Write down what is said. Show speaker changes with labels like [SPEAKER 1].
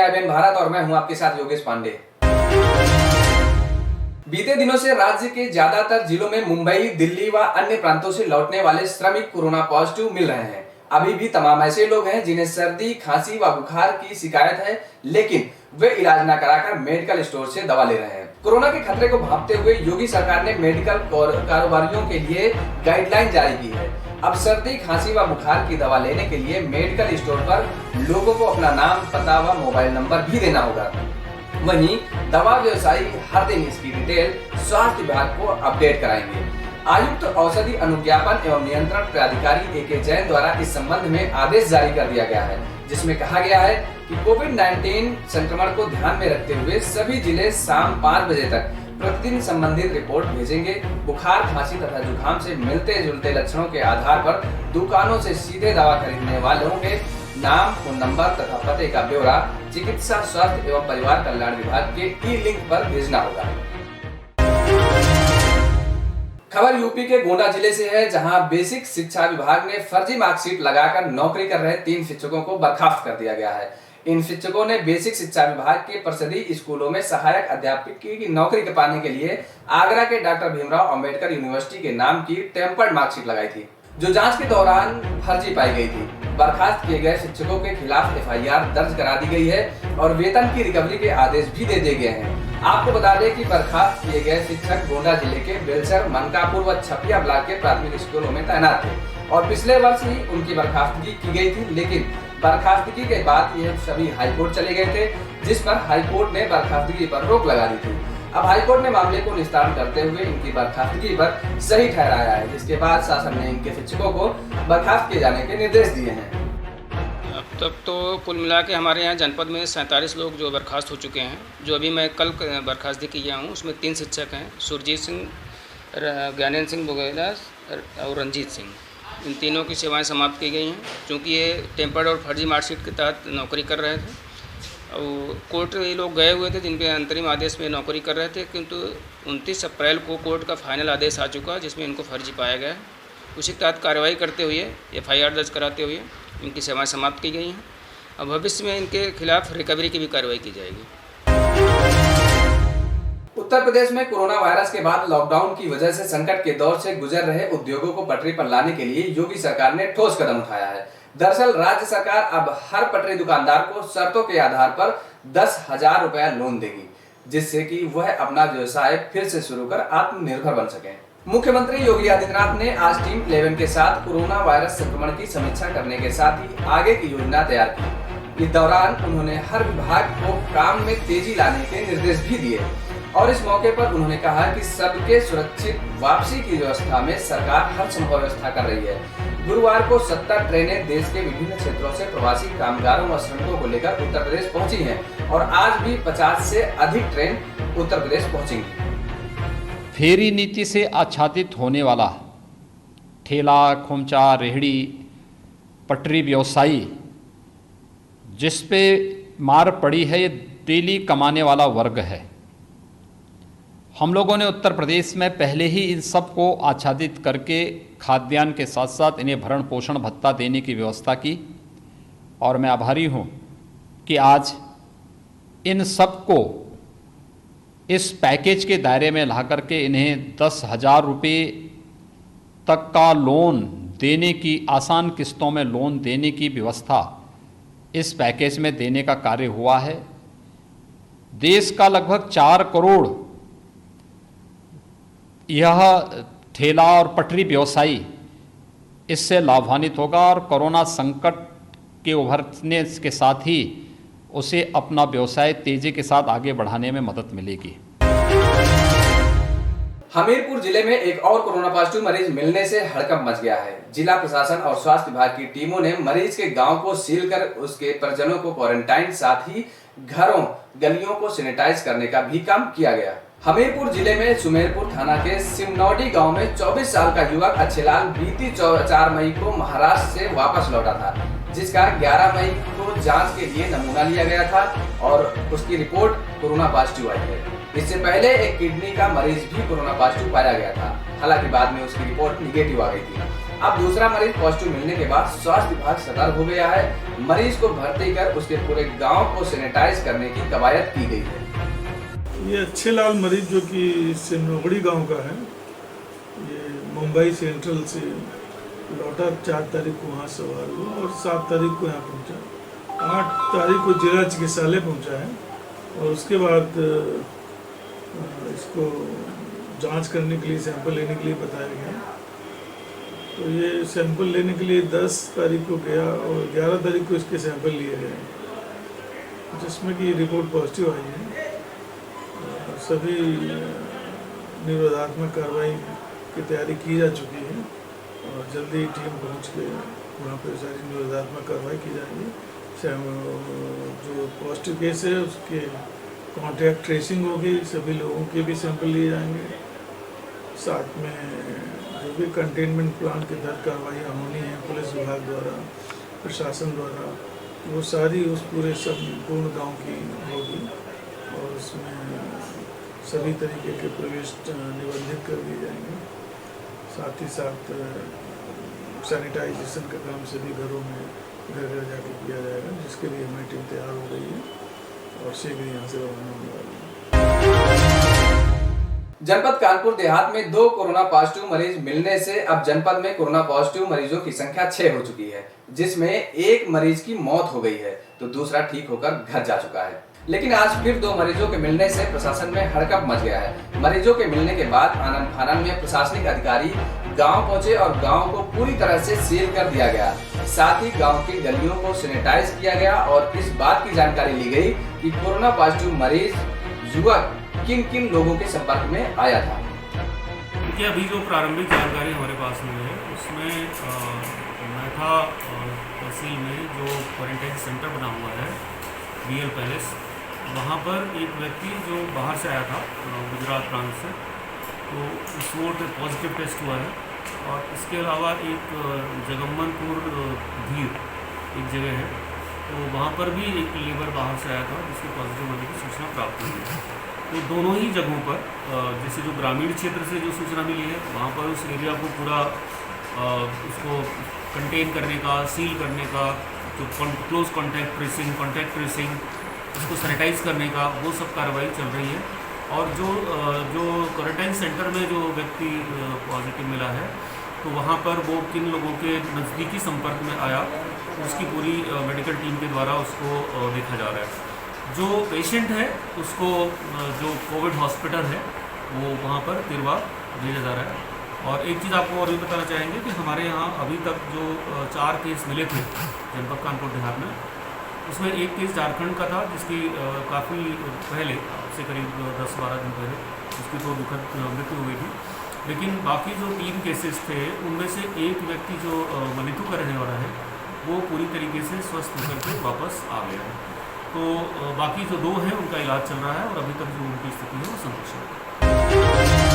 [SPEAKER 1] AIBN Bharat और मैं हूं आपके साथ योगेश पांडे। बीते दिनों से राज्य के ज्यादातर जिलों में मुंबई, दिल्ली व अन्य प्रांतों से लौटने वाले श्रमिक कोरोना पॉजिटिव मिल रहे हैं। अभी भी तमाम ऐसे लोग हैं जिन्हें सर्दी, खांसी व बुखार की शिकायत है, लेकिन वे इलाज न कराकर मेडिकल स्टोर से दवा ले रहे हैं। कोरोना के खतरे को भांपते हुए योगी सरकार ने मेडिकल कारोबारियों के लिए गाइडलाइन जारी की है। अब सर्दी, खांसी व बुखार की दवा लेने के लिए मेडिकल स्टोर पर लोगों को अपना नाम, पता व मोबाइल नंबर भी देना होगा। वहीं दवा व्यवसायी हर दिन इसकी डिटेल स्वास्थ्य विभाग को अपडेट कराएंगे। आयुक्त औषधि अनुज्ञापन एवं नियंत्रण प्राधिकारी AK जैन द्वारा इस संबंध में आदेश जारी कर दिया गया है, जिसमें कहा गया है कि कोविड-19 संक्रमण को ध्यान में रखते हुए सभी जिले शाम 5 बजे तक प्रतिदिन संबंधित रिपोर्ट भेजेंगे। बुखार, खांसी तथा जुकाम से मिलते जुलते लक्षणों के आधार पर दुकानों से सीधे दवा खरीदने वालों के नाम, फोन नंबर तथा पते का ब्यौरा चिकित्सा, स्वास्थ्य एवं परिवार कल्याण विभाग के ई-लिंक पर भेजना होगा। खबर यूपी के गोंडा जिले से है, जहां बेसिक शिक्षा विभाग ने फर्जी मार्कशीट लगाकर नौकरी कर रहे 3 शिक्षकों को बर्खास्त कर दिया गया है। इन शिक्षकों ने बेसिक शिक्षा विभाग के परिषदीय स्कूलों में सहायक अध्यापक की नौकरी पाने के लिए आगरा के डॉक्टर भीमराव अंबेडकर यूनिवर्सिटी के नाम की टेम्पर्ड मार्कशीट लगाई थी, जो जांच के दौरान फर्जी पाई गई थी। बर्खास्त किए गए शिक्षकों के खिलाफ FIR दर्ज करा दी गई है और वेतन की रिकवरी के आदेश भी दे दिए गए हैं। आपको बता दें कि बर्खास्त किए गए शिक्षक गोंडा जिले के बेलसर, मनकापुर व छपिया ब्लॉक के प्राथमिक स्कूलों में तैनात थे और पिछले वर्ष ही उनकी बर्खास्तगी की गई थी, लेकिन बर्खास्तगी के बाद ये सभी हाईकोर्ट चले गए थे, जिस पर हाईकोर्ट ने बर्खास्तगी पर रोक लगा दी थी। अब हाईकोर्ट ने मामले को निस्तारण करते हुए इनकी बर्खास्तगी पर सही ठहराया है, जिसके बाद शासन ने इनके शिक्षकों को बर्खास्त किए जाने के निर्देश दिए हैं।
[SPEAKER 2] अब तक तो कुल मिला के हमारे यहाँ जनपद में 47 लोग जो बर्खास्त हो चुके हैं। जो अभी मैं कल बर्खास्ती किया हूँ उसमें 3 शिक्षक हैं, सुरजीत सिंह, ज्ञानेंद्र सिंह बोगेला और रंजीत सिंह। इन तीनों की सेवाएं समाप्त की गई हैं, क्योंकि ये टेम्पर्ड और फर्जी मार्कशीट के तहत नौकरी कर रहे थे। और कोर्ट ये लोग गए हुए थे जिनके अंतरिम आदेश में नौकरी कर रहे थे, किंतु 29 अप्रैल को कोर्ट का फाइनल आदेश आ चुका, जिसमें इनको फर्जी पाया गया है। उसी के तहत कार्रवाई करते हुए FIR दर्ज कराते हुए इनकी सेवाएं समाप्त की गई हैं। अब भविष्य में इनके खिलाफ रिकवरी की भी कार्रवाई की जाएगी।
[SPEAKER 1] उत्तर प्रदेश में कोरोना वायरस के बाद लॉकडाउन की वजह से संकट के दौर से गुजर रहे उद्योगों को पटरी पर लाने के लिए योगी सरकार ने ठोस कदम उठाया है। दरअसल राज्य सरकार अब हर पटरी दुकानदार को शर्तों के आधार पर 10,000 रुपया लोन देगी, जिससे कि वह अपना व्यवसाय फिर से शुरू कर आत्मनिर्भर बन सके। मुख्यमंत्री योगी आदित्यनाथ ने आज टीम 11 के साथ कोरोना वायरस संक्रमण की समीक्षा करने के साथ ही आगे की योजना तैयार की। इस दौरान उन्होंने हर विभाग को काम में तेजी लाने के निर्देश भी दिए और इस मौके पर उन्होंने कहा कि सबके सुरक्षित वापसी की व्यवस्था में सरकार हर संभव व्यवस्था कर रही है। गुरुवार को 70 ट्रेनें देश के विभिन्न क्षेत्रों से प्रवासी कामगारों व श्रमिकों को लेकर उत्तर प्रदेश पहुंची हैं और आज भी 50 से अधिक ट्रेन उत्तर प्रदेश पहुंचेंगी।
[SPEAKER 3] फेरी नीति से आच्छादित होने वाला ठेला, खोमचा, रेहड़ी, पटरी व्यवसायी जिस पे मार पड़ी है, ये डेली कमाने वाला वर्ग है। हम लोगों ने उत्तर प्रदेश में पहले ही इन सब को आच्छादित करके खाद्यान्न के साथ साथ इन्हें भरण पोषण भत्ता देने की व्यवस्था की और मैं आभारी हूँ कि आज इन सबको इस पैकेज के दायरे में ला करके इन्हें 10,000 रुपये तक का लोन देने की, आसान किस्तों में लोन देने की व्यवस्था इस पैकेज में देने का कार्य हुआ है। देश का लगभग 4 करोड़ यह ठेला और पटरी व्यवसायी इससे लाभान्वित होगा और कोरोना संकट के उभरने के साथ ही उसे अपना व्यवसाय तेजी के साथ आगे बढ़ाने में मदद मिलेगी।
[SPEAKER 1] हमीरपुर जिले में एक और कोरोना पॉजिटिव मरीज मिलने से हड़कंप मच गया है। जिला प्रशासन और स्वास्थ्य विभाग की टीमों ने मरीज के गांव को सील कर उसके परिजनों को क्वारंटाइन, साथ ही घरों गलियों को सैनिटाइज करने का भी काम किया गया। हमीरपुर जिले में सुमेरपुर थाना के सिमनौडी गांव में 24 साल का युवक अच्छेलाल बीती 4 मई को महाराष्ट्र से वापस लौटा था, जिसका 11 मई को जांच के लिए नमूना लिया गया था और उसकी रिपोर्ट कोरोना पॉजिटिव आई है। इससे पहले एक किडनी का मरीज भी कोरोना पॉजिटिव पाया गया था, हालांकि बाद में उसकी रिपोर्ट निगेटिव आ गई थी। अब दूसरा मरीज पॉजिटिव मिलने के बाद स्वास्थ्य विभाग सतर्क हो गया है। मरीज को भर्ती कर उसके पूरे गांव को सैनिटाइज करने की कवायद की गई है।
[SPEAKER 4] ये अच्छे लाल मरीज जो कि सिन्नोगड़ी गांव का है, ये मुंबई सेंट्रल से लौटा, 4 तारीख को वहाँ सवार हुआ और 7 तारीख को यहाँ पहुँचा। 8 तारीख को जिला चिकित्सालय पहुँचा है और उसके बाद इसको जांच करने के लिए, सैंपल लेने के लिए बताया गया। तो ये सैंपल लेने के लिए 10 तारीख को गया और 11 तारीख को इसके सैंपल लिए गए, जिसमें कि रिपोर्ट पॉजिटिव आई है। सभी निरोधात्मक कार्रवाई की तैयारी की जा चुकी है और जल्दी ही टीम पहुंच के वहाँ पर सारी निरोधात्मक कार्रवाई की जाएगी। जो पॉजिटिव केस है उसके कॉन्टैक्ट ट्रेसिंग होगी, सभी लोगों के भी सैंपल लिए जाएंगे। साथ में जो भी कंटेनमेंट प्लान के तहत कार्रवाइयाँ होनी है पुलिस विभाग द्वारा, प्रशासन द्वारा, वो सारी उस पूरे संपूर्ण गांव की होगी और उसमें सभी तरीके के प्रवेश निबंधित कर दिए जाएंगे। साथ ही साथ सैनिटाइजेशन का काम सभी घरों में घर घर जाके किया जाएगा, जिसके लिए हमारी टीम तैयार हो गई है और शीघ्र यहाँ से रवाना होने वाली है।
[SPEAKER 1] जनपद कानपुर देहात में 2 कोरोना पॉजिटिव मरीज मिलने से अब जनपद में कोरोना पॉजिटिव मरीजों की संख्या 6 हो चुकी है, जिसमें एक मरीज की मौत हो गई है तो दूसरा ठीक होकर घर जा चुका है। लेकिन आज फिर 2 मरीजों के मिलने से प्रशासन में हड़कंप मच गया है। मरीजों के मिलने के बाद आनन फानन में प्रशासनिक अधिकारी गांव पहुंचे और गांव को पूरी तरह से सील कर दिया गया। साथ ही गांव की गलियों को सैनिटाइज किया गया और इस बात की जानकारी ली गई कि कोरोना पॉजिटिव मरीज युवक किन किन लोगों के संपर्क में आया था।
[SPEAKER 5] देखिए, अभी जो प्रारंभिक जानकारी हमारे पास में है उसमें मैथा तहसील में जो क्वारंटाइन सेंटर बना हुआ है BL पैलेस, वहाँ पर एक व्यक्ति जो बाहर से आया था गुजरात प्रांत से, तो उसको पॉजिटिव टेस्ट हुआ है। और इसके अलावा एक जगम्मनपुर धीर एक जगह है, तो वहाँ पर भी एक लेबर बाहर से आया था जिसके पॉजिटिव होने की सूचना प्राप्त हुई है। तो दोनों ही जगहों पर जैसे जो ग्रामीण क्षेत्र से जो सूचना मिली है वहाँ पर उस एरिया को पूरा उसको कंटेन करने का, सील करने का, जो क्लोज कॉन्टैक्ट ट्रेसिंग उसको सैनिटाइज करने का, वो सब कार्रवाई चल रही है। और जो क्वारंटाइन सेंटर में जो व्यक्ति पॉजिटिव मिला है, तो वहाँ पर वो किन लोगों के नज़दीकी संपर्क में आया, उसकी पूरी मेडिकल टीम के द्वारा उसको देखा जा रहा है। जो पेशेंट है उसको जो कोविड हॉस्पिटल है वो वहाँ पर तिरवा भेजा जा रहा है। और एक चीज़ आपको और भी बताना चाहेंगे कि हमारे यहाँ अभी तक जो 4 केस मिले थे जनपद कानपुर देहात में, उसमें एक केस झारखंड का था जिसकी काफ़ी पहले से करीब 10-12 दिन पहले उसकी तो दुखद मृत्यु हुई थी। लेकिन बाकी जो 3 केसेस थे उनमें से एक व्यक्ति जो मनितू का रहने वाला है वो पूरी तरीके से स्वस्थ होकर के वापस आ गया है। तो बाकी जो 2 हैं उनका इलाज चल रहा है और अभी तक जो उनकी स्थिति है वो संतोषजनक है।